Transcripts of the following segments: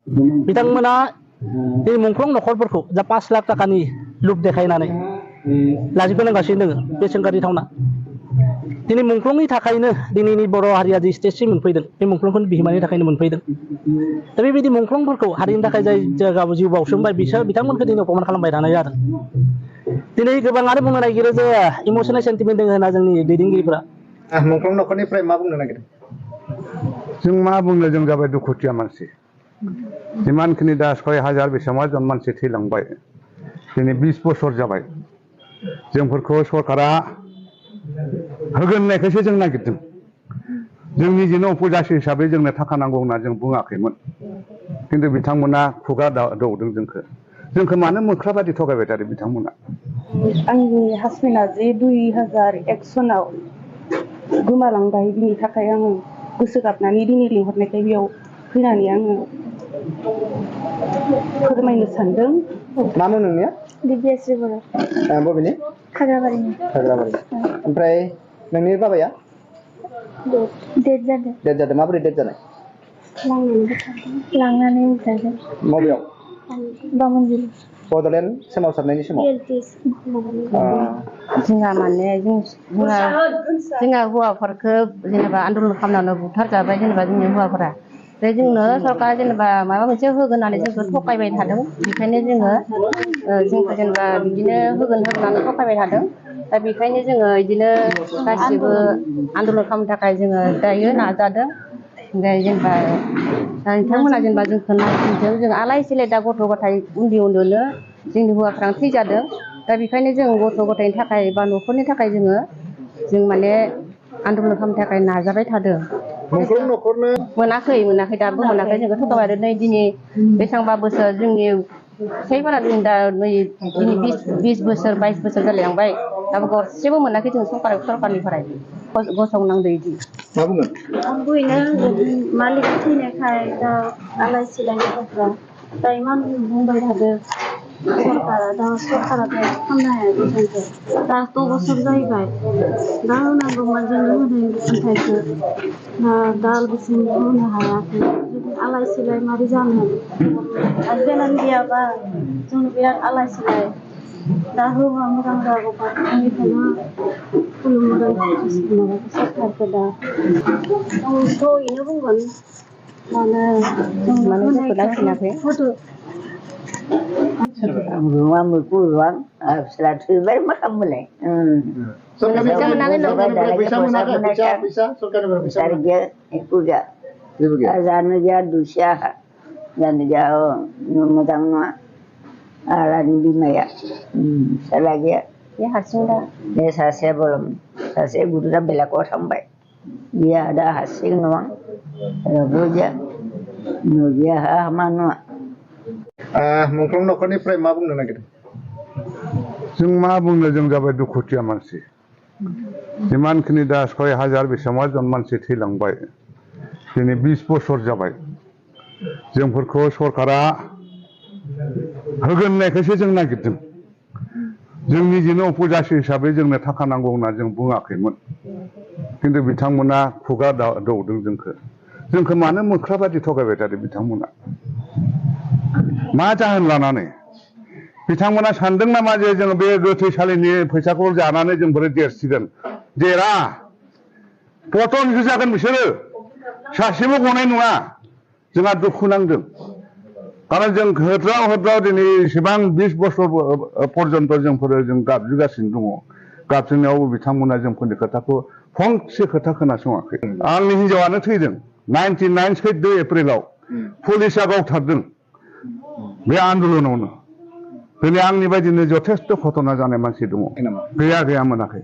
बिथांमोना दिनै मुंख्लं न'खरफोरखौ जा 5 लाख थाखानि लुप देखायनानै लाजिफोनांगासिनो दङ बेसेन गारथावना दिनै मुंख्लंनि थाखायनो दिनैनि बर' हारिया जि स्टेजसिम मोनफैदों बे मुंख्लंखौनो बिहोमानि थाखायनो मोनफैदों दा बेबायदि मुंख्लंफोरखौ हारिनि थाखाय जाय जायगायाव जिउ बावसोमबाय बिसोर बिथांमोनखौ दिनै अपमान खालामबाय थानाय जादों दिनै गोबाङानो बुंनो नागिरो जे इमसनेल सेन्टिमेन्ट दङ होनना जोंनि दैदेनगिरिफोरा मुंख्लं न'खरनिफ्राय मा बुंनो नागिरदों जों मा बुंनो जों जाबाय दुखुथिया मानसि जिमानखिनि दा 6000 बेसेबां जन मानसि थैलांबाय दिनै 20 बोसोर जाबाय जोंफोरखौ सरकारा होगोन होननायखायसो जों नागिरदों जों निजेनो उपजासि हिसाबै जोंनो थाखा नांगौ होनना जों बुङाखैमोन खिन्थु बिथांमोना खुगा दौदों जोंखौ मानो मोख्रा बादि थगायबाय थादों बिथांमोना आंनि हासबेन्डआ जे 2001 सनाव गोमालांबाय बिनि थाखाय आङो गोसो गाबनानै दिनै लिंहरनायखाय बेयाव फैनानै आङो फोरमायनो सानदों मा मुं नोंनिया दिव्याश्री बर' बबेनि खाग्राबारिनि ओमफ्राय नोंनि बाबाया डेट जादों माबोरै डेट जानाय लांनानै बुथारदों मबेयाव बामोनजिरि बड'लेण्ड सोमावसारनायनि समाव जोंहा माने जोंहा हौवाफोरखौ जेनेबा आन्दलन खालामनानै बुथारजाबाय जेनेबा जोंनि हौवाफोरा ओमफ्राय जोंनो सरकारा जेनेबा माबा मोनसे होगोन होननानै जोंखौ थगायबाय थादों बेखायनो जोंखौ जेनेबा बिदिनो होगोन होननानै थगायबाय थादों दा बेखायनो जोङो बिदिनो गासिबो आन्दलन खालामनो थाखाय जोङो दायो नाजादों ओमफ्राय जेनेबा बिथांमोना जेनेबा जोंखौ नायफिनथों जों आलाय सिलाय दा गथ' गथाय उन्दैनो जोंनि हौवाफ्रा थैजादों दा बेखायनो जों गथ' गथायनि थाखाय बा न'खरनि थाखाय जों माने आन्दलन खालामनो थाखाय नाजाबाय थादों मोनाखै दाबो मोनाखै जोंखौ थगायबाय नै दिनै बेसेबांबा बोसोर जोंनि फिसाइफोरा जों दा नै दिनै 20 बोसोर 22 बोसोर जालायलांबाय दाबो गरसेबो मोनाखै जों सरकारनिफ्राय गसंनांदो बिदि मा बुंगोन बेनो मालिक थैनायखाय दा आलाय सिलाय गथ'फ्रा दा इमान बुंबाय थादों सरकारा खालामनो हाया जोंखौ दा 10 बोसोर जाहैबाय दा होनांगौमोन जोंनो होदों अन्थाइखौ दा बिसिम होनो हायाखै आलाय सिलाय मारै जानो हासबेन्डानो गैयाबा जों बिराद आलाय सिलाय दा होबा मोजां जागौमोन बेनिखायनो खुलुमदों सरकारखौ दा आंथ' बेनो बुंगोन माने जोंखौ लाखिनाखै ruang buku ruang setelah terbaik makan boleh. Target itu ya. Azan aja dusya dan jauh memang alat di maya. Selagi ya hasilnya ya saya belum saya guru dah bela kau sampai dia ada hasil memang kerja dia mana मुंख्लं न'खरनिफ्राय मा बुंनो नागिरदों जों मा बुंनो जों जाबाय दुखुथिया मानसि जिमानखिनि दा 6000 बेसेबां जन मानसि थैलांबाय दिनै 20 बोसोर जाबाय जोंफोरखौ सरकारा होगोन होननायखायसो जों नागिरदों जों निजेनो उपजासि हिसाबै जोंनो थाखा नांगौ होनना जों बुङाखैमोन खिन्थु बिथांमोना खुगा दौदों जोंखौ मानो मोख्रा बादि थगायबाय थादों बिथांमोना मा जाहोन लानानै बिथांमोना सानदों नामा जे जों बे गोथैसालिनि फैसाखौ जानानै जों बोरै देरसिगोन देरा पतनसो जागोन बिसोरो सासेबो गनाय नङा जोंहा दुखु नांदों खारन जों होद्राव दिनै एसेबां 20 बोसोर पर्यन्त जों गाबज्रिगासिनो दङ गाबज्रिनायाव बिथांमोना जोंफोरनि खोथाखौ फंसे खोथा खोनासङाखै आंनि हिनजावानो थैदों 99 सैद' एप्रिलाव पुलिसा गावथारदों बे आन्दलनावनो दिनै आंनि बायदिनो जथेस्थ' घटना जानाय मानसि दङ गैया मोनाखै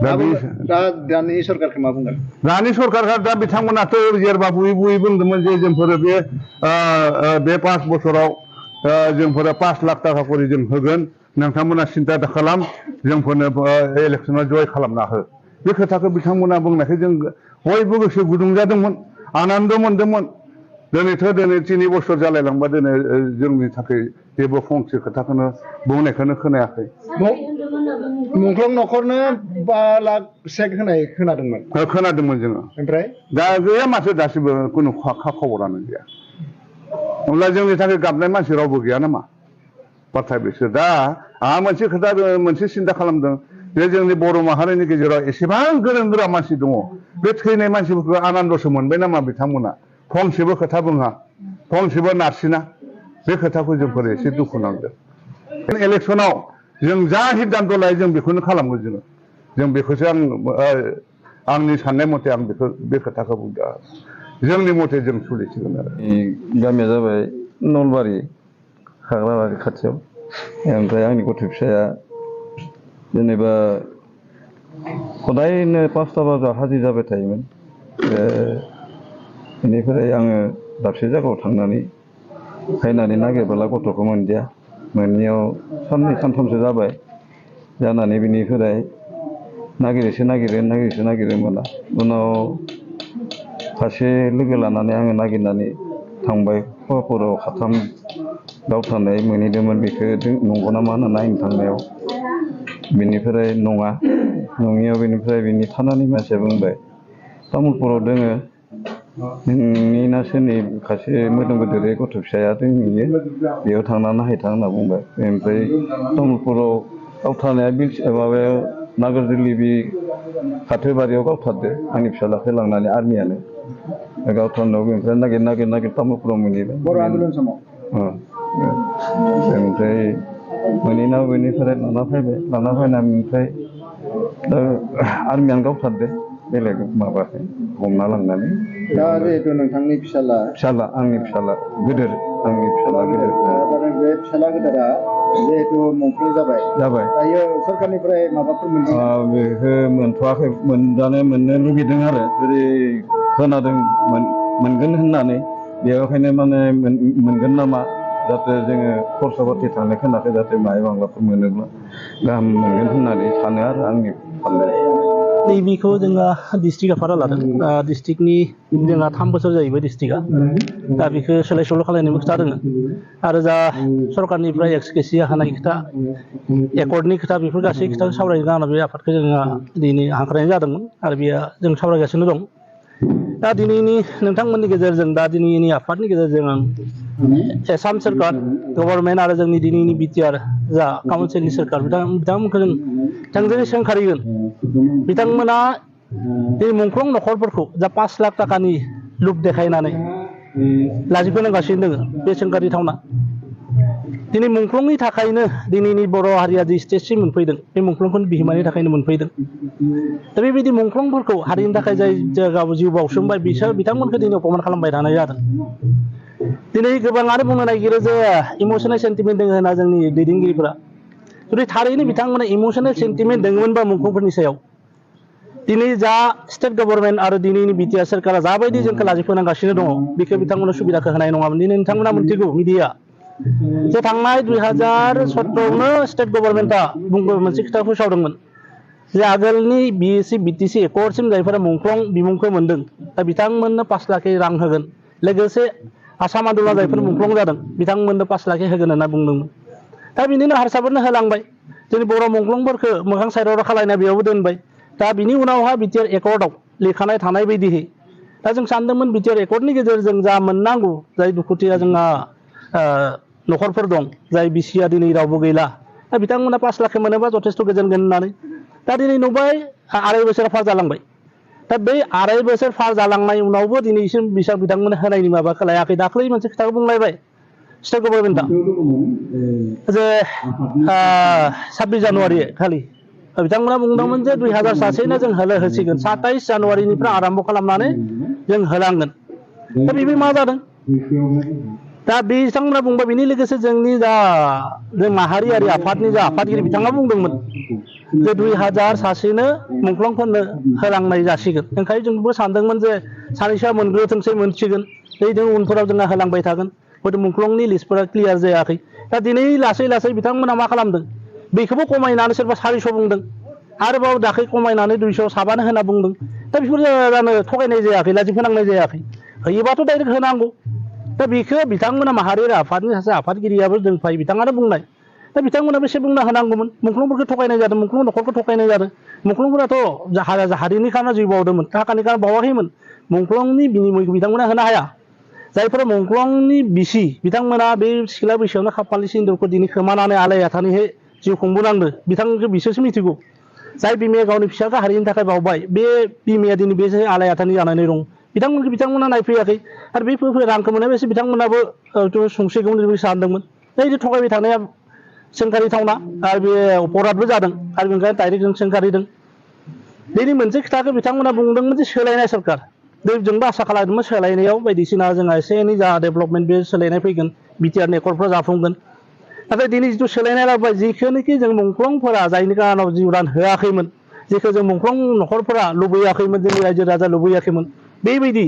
दानि सरकारखौ मा बुंगोन दानि सरकारहा दा बिथांमोनाथ' जेरबा बुयै बुंदोंमोन जे जोंफोर बे 5 बोसोराव जोंफोरा 5 लाख थाखा करि जों होगोन नोंथांमोना सिन्था दाखालाम जोंफोरनो इलेक्सनाव जय खालामना हो बे खोथाखौ बिथांमोना बुंनायखाय जों बयबो गोसो गुदुं जादोंमोन आनन्द मोन्दोंमोन दिनैथ' 3 बोसोर जालायलांबा दिनै जोंनि थाखाय जेबो फंसे खोथाखौनो बुंनायखौनो खोनायाखै मुंख्लं न'खरनो 5 लाख चेक होनाय खोनादोंमोन खोनादोंमोन जोङो ओमफ्राय दा गैया माथो दासिमबो खुनु खबरानो गैया अब्ला जोंनि थाखाय गाबनाय मानसि रावबो गैया नामा बाथ्राया बिसोर दा आंहा मोनसे खोथा मोनसे सिन्था खालामदों जे जोंनि बर' माहारिनि गेजेराव एसेबां गोरों गोरा मानसि दङ बे थैनाय मानसिफोरखौ आनन्दसो मोनबाय नामा बिथांमोना फंसेबो खोथा बुङा फंसेबो नारसिना बे खोथाखौ जोंफोर एसे दुखु नांदों इलेक्सनाव जों जा सिद्धान्त लायो जों बेखौनो खालामगोन जों बेखौसो आंनि साननाय मथे आं बे खोथाखौ बुंदों जोंनि मथे जों सोलिसिगोन आरो गामिया जाबाय नलबारि खाग्राबारि खाथियाव ओमफ्राय आंनि गथ' फिसाया जेनेबा हदायनो 5टा बाजायाव हाजिर जाबाय थायोमोन बेनिफ्राय आङो दाबसे जायगायाव थांनानै फैनानै नागिरबोला गथ'खौ मोनदिया मोनैयाव 2 सानथामसो जाबाय जानानै बिनिफ्राय नागिरो मोना उनाव सासे लोगो लानानै आङो नागिरनानै थांबाय हौवाफोराव खाथाम गावथारनाय मोनहैदोंमोन बेखौ नंगौ नामा होनना नायनो थांनायाव बेनिफ्राय नङा नङियाव बेनिफ्राय बिनि थानानि मानसिया बुंबाय तामुलपुराव दोङो नोंनि ना सोरनि खासे मोदोम गोदोरै गथ' फिसाया दोंहैयो बेयाव थांना नायहैथां होनना बुंबाय ओमफ्राय तामुलपुराव गावथारनाया माबायाव नागरजुलि बे फाथो बारियाव गावथारदो आंनि फिसाज्लाखौ लांनानै आर्मियानो गावथारनायाव बेनिफ्राय नागिर तामुलपुराव मोनहैबाय बर' आन्दलन समाव ओमफ्राय मोनहैनायाव बेनिफ्राय लाना फैनानै ओमफ्राय आर्मियानो गावथारदो बेलेग माबाखै हमना लांनानै दा जिहेतु नोंथांनि फिसाला आंनि फिसाला गिदिर बे फिसाला गिदिरा जिहेतु मुंख्लं जाबाय दायो सरकारनिफ्राय माबाफोर मोनदों बेखौ मोनथ'वाखै मोननो लुगैदों आरो जेरै खोनादों मोनगोन होननानै बेवहायनो माने मोनगोन नामा जाहाथे जोङो खरसा पाति थांनाय खोनाखै जाहाथे माइ बांलाफोर मोनोब्ला गाहाम मोनगोन होननानै सानो आरो आंनि साननाय नैबेखौ जोङो डिस्ट्रिक्ट आफादा लादों डिस्ट्रिक्टनि जोंहा 3 बोसोर जाहैबाय डिस्ट्रिक्टआ दा बेखौ सोलाय सोल' खालामनायनिबो खोथा दङ आरो जा सरकारनिफ्राय एक्सकेसि हानाय खोथा एकर्डनि खोथा बेफोर गासै खोथाखौ सावरायनो गाहाम बे आफादखौ जोङो दिनै हांख्रायनाय जादोंमोन आरो बेयो जों सावरायगासिनो दं दा दिनैनि नोंथांमोननि गेजेरजों दा दिनैनि आफादनि गेजेरजों आं आसाम सोरकार गभर्नमेन्ट आरो जोंनि दिनैनि बिटिआर जा काउन्सिलनि सोरकार बिथांमोनखौ जों थोंजोङै सोंखारिगोन बिथांमोना बे मुंख्लं नखरफोरखौ जा 5 लाख थाखानि लुब देखायनानै लाजिफोनांगासिनो दङ बे सोंखारिथावना दिनै मुंख्लंनि थाखायनो दिनैनि बर' हारिया जि स्टेजसिम मोनफैदों बे मुंख्लंखौनो बिहोमानि थाखायनो मोनफैदों दा बेबायदि मुंख्लंफोरखौ हारिनि थाखाय जाय जायगायाव जिउ बाउसोमबाय बिथांमोनखौ दिनै अपमान खालामबाय थानाय जादों दिनै गोबाङानो बुंनो नागिरो जे इमसनेल सेन्टिमेन्ट दङ होनना जोंनि दैदेनगिरिफोरा जुदि थारैनो बिथांमोना इमसनेल सेन्टिमेन्ट दङमोनबा मुंख्लंफोरनि सायाव दिनै जा स्टेट गभर्नमेन्ट आरो दिनैनि बिटिआर सोरखारा जाबायदि जोंखौ लाजिफोनांगासिनो दङ बेखौ बिथांमोना सुबिदाखौ होनाय नङामोन दिनै नोंथांमोना मिथिगौ मिडिया जे थांनाय 2017आवनो स्टेट गभर्नमेन्टआ मोनसे खोथा फोसावदोंमोन जे आगोलनि बिएसि बिटिसि एकर्डसिम जायफोरा मुंख्लं बिमुंखौ मोनदों दा बिथांमोननो 5 लाख रां होगोन लोगोसे आसाम आन्दोलन जायफोर मुंख्लं जादों बिथांमोननो 5 लाख होगोन होनना बुंदोंमोन दा बिनिनो हारसाफोरनो होलांबाय जोंनि बर' मुंख्लंफोरखौ मोखां साइडआव खालायना बेयावबो दोनबाय दा बिनि उनावहा बिटिआर एकर्डआव लिरखानाय थानाय बायदिहै दा जों सानदोंमोन बिटिआर एकर्डनि गेजेरजों जा मोननांगौ जाय दुखुथिया जोंहा नखरफोर दं जाय बिसिया दिनै रावबो गैला दा बिथांमोना 5 लाख मोनोबा जथेस्थ' गोजोनगोन होननानै दा दिनै नुबाय 2.5 बोसोर पार जालांबाय दा बै 2.5 बोसोर पार जालांनाय उनावबो दिनैसिम बिथांमोना होनायनि माबाखौ लायाखै दाख्लै मोनसे खोथाखौ बुंलायबाय स्टेट गभर्नमेन्टआ जे 26 जानुवारि खालि बिथांमोना बुंदोंमोन जे 2000 सासेनो जों होसिगोन 27 जानुवारिनिफ्राय आरम्भ खालामनानै जों होलांगोन दा बेबो मा जादों दा बिथांमोना बुंबाय बेनि लोगोसे जोंनि जा जों माहारियारि आफादनि जा आफादगिरि बिथाङा बुंदोंमोन जे 2000 सासेनो मुंख्लंफोरनो होलांनाय जासिगोन ओंखायनो जोंबो सानदोंमोन जे सानैसोआ मोनग्रोथोंसै मोनसिगोन जों उनफोराव जोंहा होलांबाय थागोन हयथ' मुंख्लंनि लिस्टफोरा क्लियार जायाखै दा दिनै लासै लासै बिथांमोना मा खालामदों बेखौबो खमायनानै सोरबा 400 बुंदों आरोबाव दाख्लै खमायनानै 200 साबानो होना बुंदों दा बेफोर जानो थगायनाय जायाखै लाजिफोनांनाय जायाखै होयोबाथ' डाइरेक्ट होनांगौ दा बेखौ बिथांमोना माहारियारि आफादनि सासे आफादगिरियाबो दोंफायो बिथाङानो बुंनाय दा बिथांमोना बेसे बुंना होनांगौमोन मुंख्लंफोरखौ थगायनाय जादों मुंख्लं न'खरखौ थगायनाय जादों मुंख्लंफोराथ' हारिनि खारनाव जिउ बावदोंमोन थाखानि खारनाव बावाखैमोन मुंख्लंनि बिनिमयखौ बिथांमोना होनो हाया जायफोरा मुंख्लंनि बिसि बिथांमोना बे सिख्ला बैसोआवनो खाफालनि सिन्दुरखौ दिनै खोमानानै आलाय आथानैहाय जिउ खुंबोनांदों बिथांखौ बिसोरसो मिथिगौ जाय बिमाया गावनि फिसाखौ हारिनि थाखाय बावबाय बे बिमाया दिनै बे आलाय आथानि जानानै दं बिथांमोना नायफैयाखै आरो बे रांखौ मोननायसो बिथांमोनाबो संसिगौमोन सानदोंमोन बै थगायबाय थानाया सोंखारिथावना आरो बे अपराधबो जादों आरो बेनिखायनो डाइरेक्ट जों सोंखारिदों दिनै मोनसे खोथाखौ बिथांमोना बुंदोंमोन जे सोलायनाय सरकार जोंबो आसा खालामदोंमोन सोलायनायाव बायदिसिना जोंहा एसे एनै जा डेभेलपमेन्ट बे सोलायनाय फैगोन बिटिआरनि एकर्डफ्रा जाफुंगोन नाथाय दिनै जिथु सोलायनाय लाबोबाय जिखौनोखि जों मुंख्लंफोरा जायनि जाहोनाव जिउ दान होआखैमोन जेखौ जों मुंख्लं न'खरफोरा लुबैयाखैमोन जोंनि रायजो राजा लुबैयाखैमोन बेबायदि